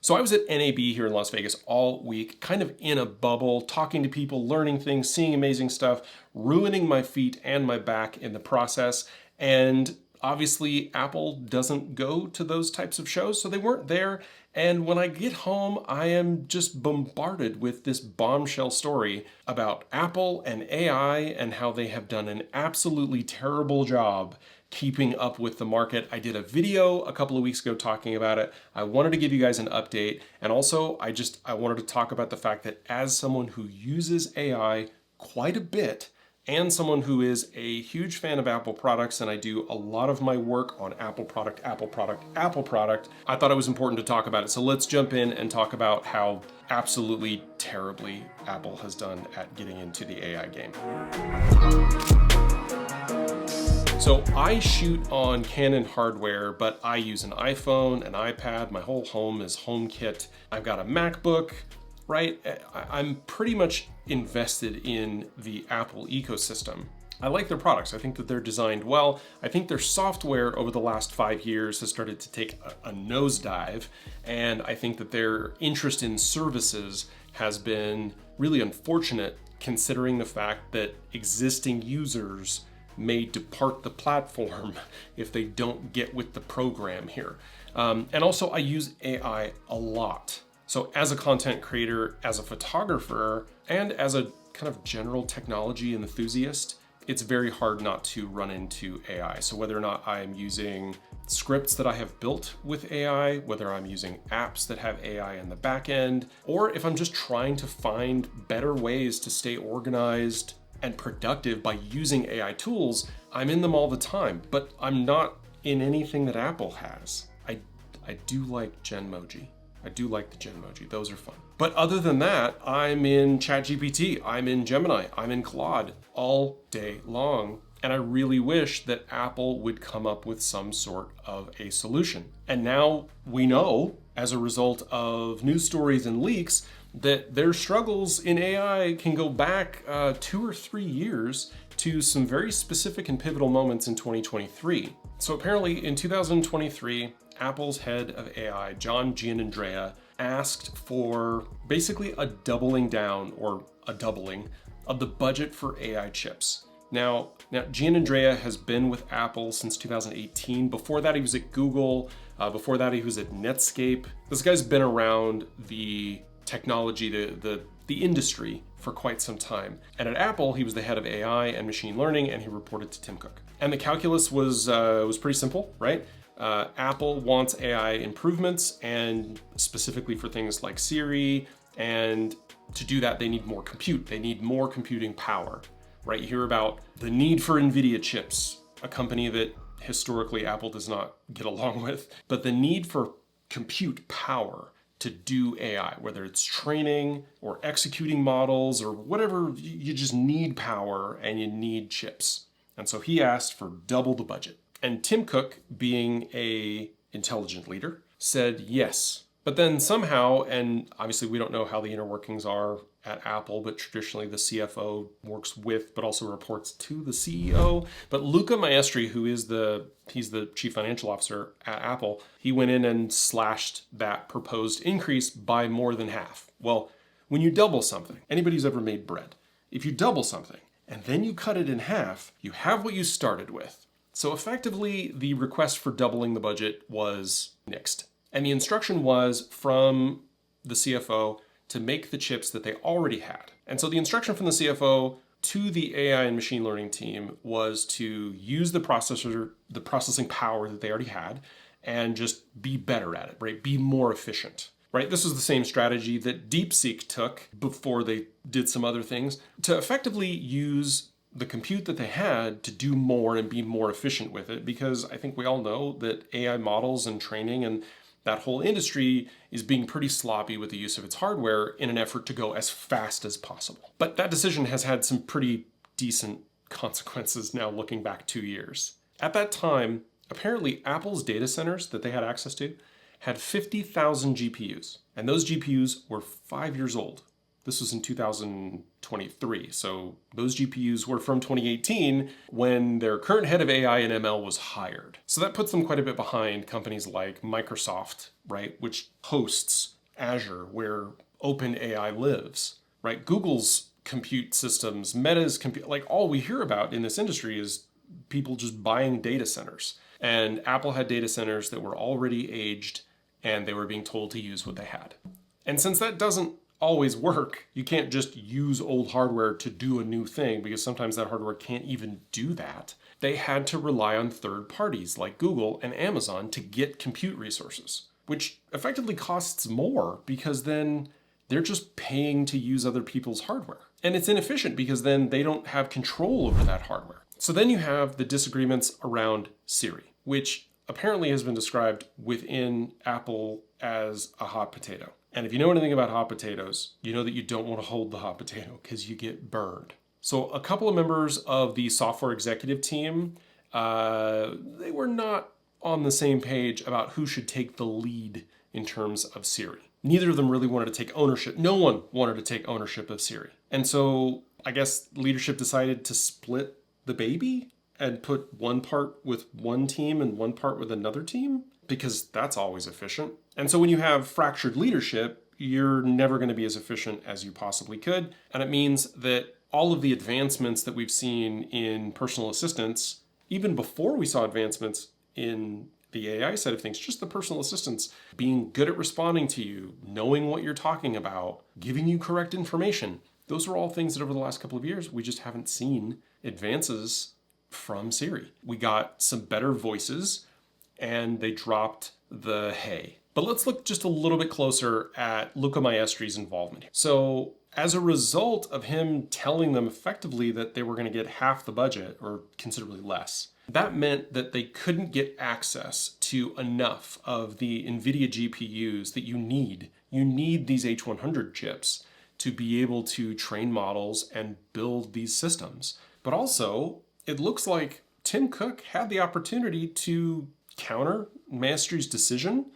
So I was at NAB here in Las Vegas all week, kind of in a bubble, talking to people, learning things, seeing amazing stuff, ruining my feet and my back in the process. And obviously Apple doesn't go to those types of shows, so they weren't there. And when I get home, I am just bombarded with this bombshell story about Apple and AI and how they have done an absolutely terrible job keeping up with the market. I did a video a couple of weeks ago talking about it. I wanted to give you guys an update. And also I wanted to talk about the fact that as someone who uses AI quite a bit and someone who is a huge fan of Apple products, and I do a lot of my work on Apple product, Apple product, Apple product, I thought it was important to talk about it. So let's jump in and talk about how absolutely terribly Apple has done at getting into the AI game. So I shoot on Canon hardware, but I use an iPhone, an iPad, my whole home is HomeKit. I've got a MacBook, right? I'm pretty much invested in the Apple ecosystem. I like their products. I think that they're designed well. I think their software over the last 5 years has started to take a nosedive, and I think that their interest in services has been really unfortunate considering the fact that existing users may depart the platform if they don't get with the program here. And also I use AI a lot. So as a content creator, as a photographer, and as a kind of general technology enthusiast, it's very hard not to run into AI. So whether or not I'm using scripts that I have built with AI, whether I'm using apps that have AI in the back end, or if I'm just trying to find better ways to stay organized and productive by using AI tools, I'm in them all the time, but I'm not in anything that Apple has. I do like Genmoji. I do like the Genmoji, those are fun. But other than that, I'm in ChatGPT, I'm in Gemini, I'm in Claude all day long. And I really wish that Apple would come up with some sort of a solution. And now we know, as a result of news stories and leaks, that their struggles in AI can go back 2 or 3 years to some very specific and pivotal moments in 2023. So apparently in 2023, Apple's head of AI, John Giannandrea, asked for basically a doubling down or a doubling of the budget for AI chips. Now Giannandrea has been with Apple since 2018. Before that, he was at Google. Before that, he was at Netscape. This guy's been around the technology, the industry for quite some time. And at Apple, he was the head of AI and machine learning, and he reported to Tim Cook. And the calculus was pretty simple, right? Apple wants AI improvements, and specifically for things like Siri. And to do that, they need more compute. They need more computing power, right? You hear about the need for NVIDIA chips, a company that historically Apple does not get along with, but the need for compute power to do AI, whether it's training or executing models or whatever, you just need power and you need chips. And so he asked for double the budget. And Tim Cook, being an intelligent leader, said yes. But then somehow, and obviously we don't know how the inner workings are at Apple, but traditionally the CFO works with, but also reports to the CEO. But Luca Maestri, who is he's the chief financial officer at Apple, he went in and slashed that proposed increase by more than half. Well, when you double something, anybody who's ever made bread, if you double something and then you cut it in half, you have what you started with. So effectively, the request for doubling the budget was nixed. And the instruction was from the CFO to make the chips that they already had. And so the instruction from the CFO to the AI and machine learning team was to use the processing power that they already had, and just be better at it, right? Be more efficient, right? This was the same strategy that DeepSeek took before they did some other things to effectively use the compute that they had to do more and be more efficient with it, because I think we all know that AI models and training and that whole industry is being pretty sloppy with the use of its hardware in an effort to go as fast as possible. But that decision has had some pretty decent consequences now looking back 2 years. At that time, apparently Apple's data centers that they had access to had 50,000 GPUs, and those GPUs were 5 years old. This was in 2023, so those GPUs were from 2018 when their current head of AI and ML was hired. So that puts them quite a bit behind companies like Microsoft, right, which hosts Azure, where OpenAI lives, right? Google's compute systems, Meta's compute, like all we hear about in this industry is people just buying data centers. And Apple had data centers that were already aged and they were being told to use what they had. And since that doesn't always work, you can't just use old hardware to do a new thing because sometimes that hardware can't even do that. They had to rely on third parties like Google and Amazon to get compute resources, which effectively costs more because then they're just paying to use other people's hardware. And it's inefficient because then they don't have control over that hardware. So then you have the disagreements around Siri, which apparently has been described within Apple as a hot potato. And if you know anything about hot potatoes, you know that you don't want to hold the hot potato because you get burned. So a couple of members of the software executive team, they were not on the same page about who should take the lead in terms of Siri. Neither of them really wanted to take ownership. No one wanted to take ownership of Siri. And so I guess leadership decided to split the baby and put one part with one team and one part with another team, because that's always efficient. And so when you have fractured leadership, you're never going to be as efficient as you possibly could. And it means that all of the advancements that we've seen in personal assistants, even before we saw advancements in the AI side of things, just the personal assistants being good at responding to you, knowing what you're talking about, giving you correct information. Those are all things that over the last couple of years, we just haven't seen advances from Siri. We got some better voices and they dropped the hey. But let's look just a little bit closer at Luca Maestri's involvement here. So as a result of him telling them effectively that they were going to get half the budget or considerably less, that meant that they couldn't get access to enough of the NVIDIA GPUs that you need. You need these H100 chips to be able to train models and build these systems. But also, it looks like Tim Cook had the opportunity to counter Maestri's decision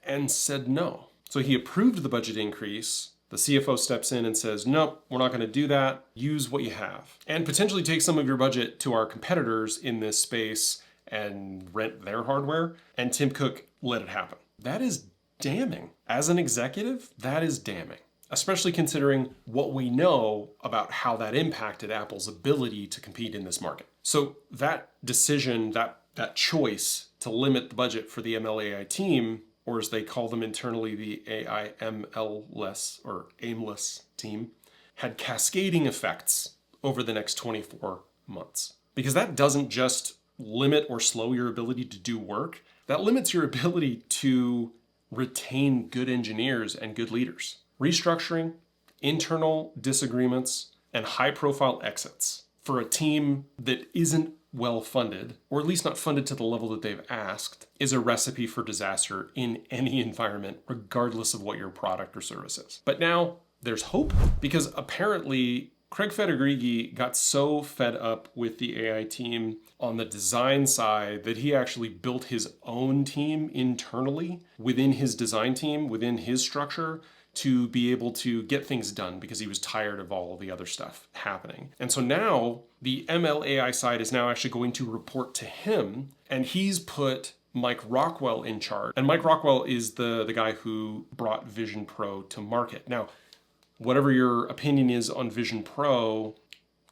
and said no. So he approved the budget increase. The CFO steps in and says, nope, we're not going to do that. Use what you have. And potentially take some of your budget to our competitors in this space and rent their hardware. And Tim Cook let it happen. That is damning. As an executive, that is damning. Especially considering what we know about how that impacted Apple's ability to compete in this market. So that decision, that choice to limit the budget for the MLAI team, or as they call them internally, the AIML-less or aimless team, had cascading effects over the next 24 months. Because that doesn't just limit or slow your ability to do work, that limits your ability to retain good engineers and good leaders. Restructuring, internal disagreements, and high-profile exits for a team that isn't well funded, or at least not funded to the level that they've asked, is a recipe for disaster in any environment, regardless of what your product or service is. But now there's hope, because apparently Craig Federighi got so fed up with the AI team on the design side that he actually built his own team internally within his design team, within his structure, to be able to get things done because he was tired of all the other stuff happening. And so now the ML AI side is now actually going to report to him, and he's put Mike Rockwell in charge. And Mike Rockwell is the guy who brought Vision Pro to market. Now, whatever your opinion is on Vision Pro,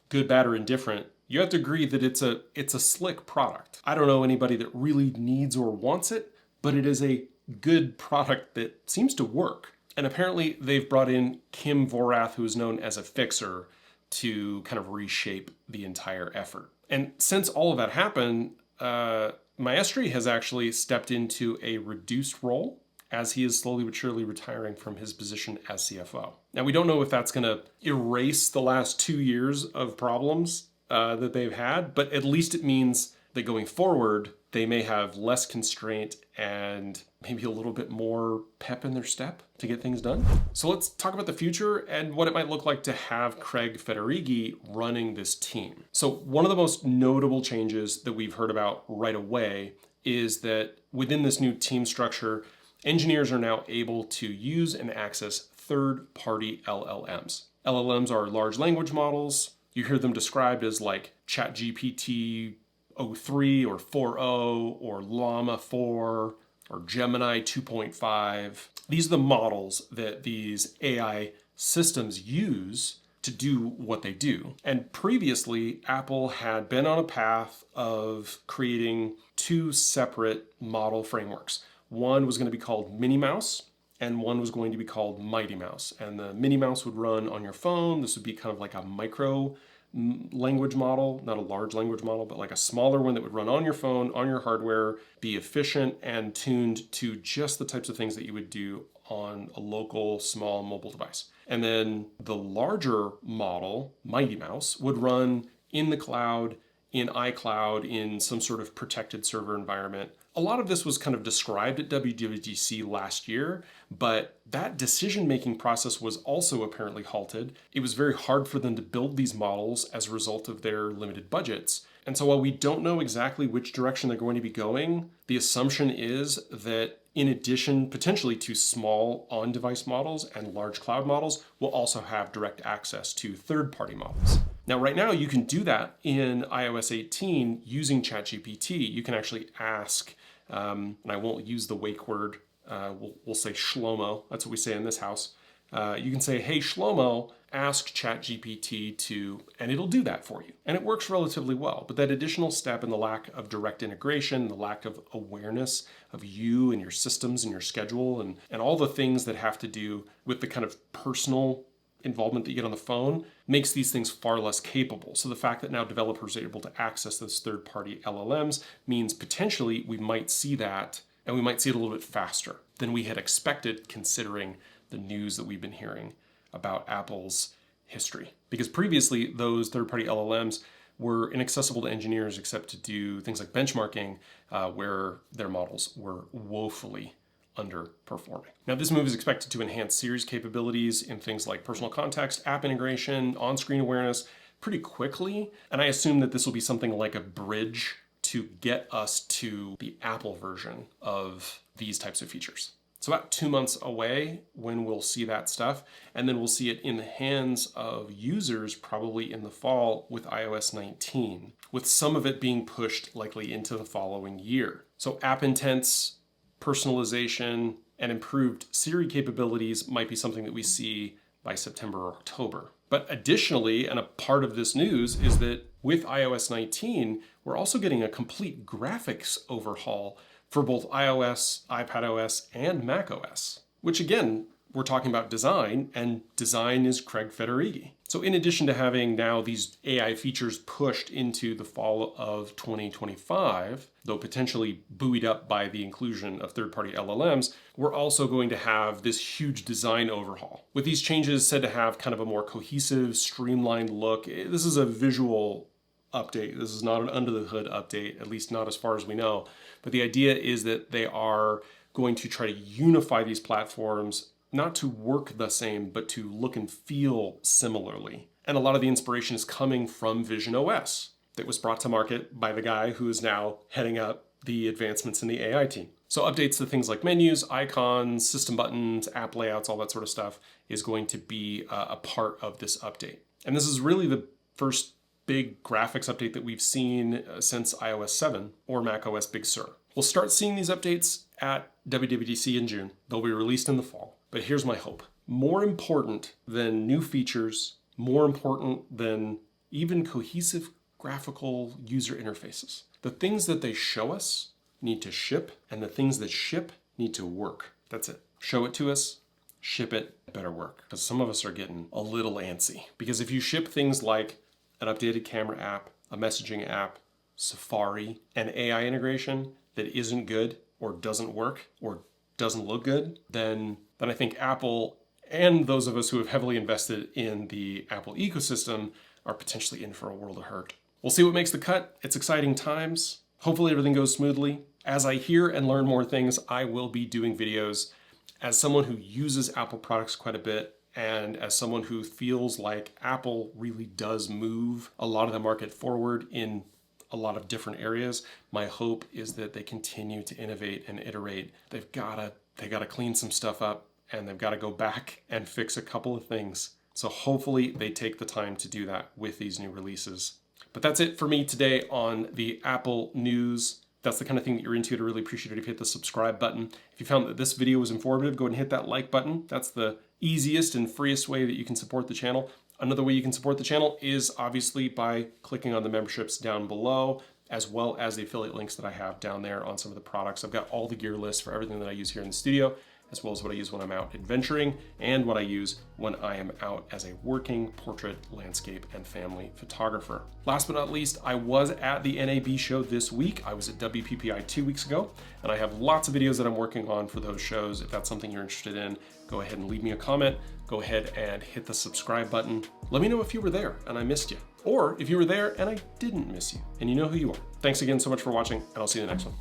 good, bad, or indifferent, you have to agree that it's a slick product. I don't know anybody that really needs or wants it, but it is a good product that seems to work. And apparently they've brought in Kim Vorath, who is known as a fixer, to kind of reshape the entire effort. And since all of that happened, Maestri has actually stepped into a reduced role as he is slowly but surely retiring from his position as CFO. Now, we don't know if that's going to erase the last 2 years of problems that they've had, but at least it means that going forward, they may have less constraint and maybe a little bit more pep in their step to get things done. So let's talk about the future and what it might look like to have Craig Federighi running this team. So one of the most notable changes that we've heard about right away is that within this new team structure, engineers are now able to use and access third-party LLMs. LLMs are large language models. You hear them described as like ChatGPT 03 or 4.0 or Llama 4 or Gemini 2.5. These are the models that these AI systems use to do what they do. And previously, Apple had been on a path of creating two separate model frameworks. One was going to be called Minnie Mouse, and one was going to be called Mighty Mouse. And the Minnie Mouse would run on your phone. This would be kind of like a micro language model, not a large language model, but like a smaller one that would run on your phone, on your hardware, be efficient and tuned to just the types of things that you would do on a local small mobile device. And then the larger model, Mighty Mouse, would run in the cloud, in iCloud, in some sort of protected server environment. A lot of this was kind of described at WWDC last year, but that decision-making process was also apparently halted. It was very hard for them to build these models as a result of their limited budgets. And so while we don't know exactly which direction they're going to be going, the assumption is that in addition potentially to small on-device models and large cloud models, we'll also have direct access to third-party models. Now, right now, you can do that in iOS 18 using ChatGPT. You can actually ask, and I won't use the wake word, we'll say Shlomo. That's what we say in this house. You can say, hey, Shlomo, ask ChatGPT to, and it'll do that for you. And it works relatively well. But that additional step and the lack of direct integration, the lack of awareness of you and your systems and your schedule and all the things that have to do with the kind of personal involvement that you get on the phone makes these things far less capable. So the fact that now developers are able to access those third-party LLMs means potentially we might see that, and we might see it a little bit faster than we had expected considering the news that we've been hearing about Apple's history. Because previously, those third-party LLMs were inaccessible to engineers except to do things like benchmarking, where their models were woefully underperforming. Now, this move is expected to enhance Siri's capabilities in things like personal context, app integration, on-screen awareness pretty quickly. And I assume that this will be something like a bridge to get us to the Apple version of these types of features. It's about 2 months away when we'll see that stuff, and then we'll see it in the hands of users probably in the fall with iOS 19, with some of it being pushed likely into the following year. So app intents, personalization, and improved Siri capabilities might be something that we see by September or October. But additionally, and a part of this news is that with iOS 19, we're also getting a complete graphics overhaul for both iOS, iPadOS, and macOS, which again, we're talking about design, and design is Craig Federighi. So in addition to having now these AI features pushed into the fall of 2025, though potentially buoyed up by the inclusion of third-party LLMs, we're also going to have this huge design overhaul. With these changes said to have kind of a more cohesive, streamlined look. This is a visual update. This is not an under-the-hood update, at least not as far as we know. But the idea is that they are going to try to unify these platforms, not to work the same, but to look and feel similarly. And a lot of the inspiration is coming from Vision OS that was brought to market by the guy who is now heading up the advancements in the AI team. So updates to things like menus, icons, system buttons, app layouts, all that sort of stuff is going to be a part of this update. And this is really the first big graphics update that we've seen since iOS 7 or macOS Big Sur. We'll start seeing these updates at WWDC in June. They'll be released in the fall. But here's my hope. More important than new features, more important than even cohesive graphical user interfaces. The things that they show us need to ship, and the things that ship need to work. That's it. Show it to us, ship it, better work. Because some of us are getting a little antsy. Because if you ship things like an updated camera app, a messaging app, Safari, and AI integration that isn't good or doesn't work or doesn't look good, then I think Apple and those of us who have heavily invested in the Apple ecosystem are potentially in for a world of hurt. We'll see what makes the cut. It's exciting times. Hopefully everything goes smoothly. As I hear and learn more things, I will be doing videos. As someone who uses Apple products quite a bit, and as someone who feels like Apple really does move a lot of the market forward in a lot of different areas, my hope is that they continue to innovate and iterate. They gotta clean some stuff up, and they've got to go back and fix a couple of things. So hopefully they take the time to do that with these new releases. But that's it for me today on the Apple news. that's the kind of thing that you're into, I'd really appreciate it if you hit the subscribe button. If you found that this video was informative, go ahead and hit that like button. That's the easiest and freest way that you can support the channel. Another way you can support the channel is obviously by clicking on the memberships down below, as well as the affiliate links that I have down there on some of the products. I've got all the gear lists for everything that I use here in the studio, as well as what I use when I'm out adventuring and what I use when I am out as a working portrait, landscape, and family photographer. Last but not least, I was at the NAB show this week. I was at WPPI 2 weeks ago, and I have lots of videos that I'm working on for those shows. If that's something you're interested in, go ahead and leave me a comment. Go ahead and hit the subscribe button. Let me know if you were there and I missed you, or if you were there and I didn't miss you, and you know who you are. Thanks again so much for watching, and I'll see you in the next one.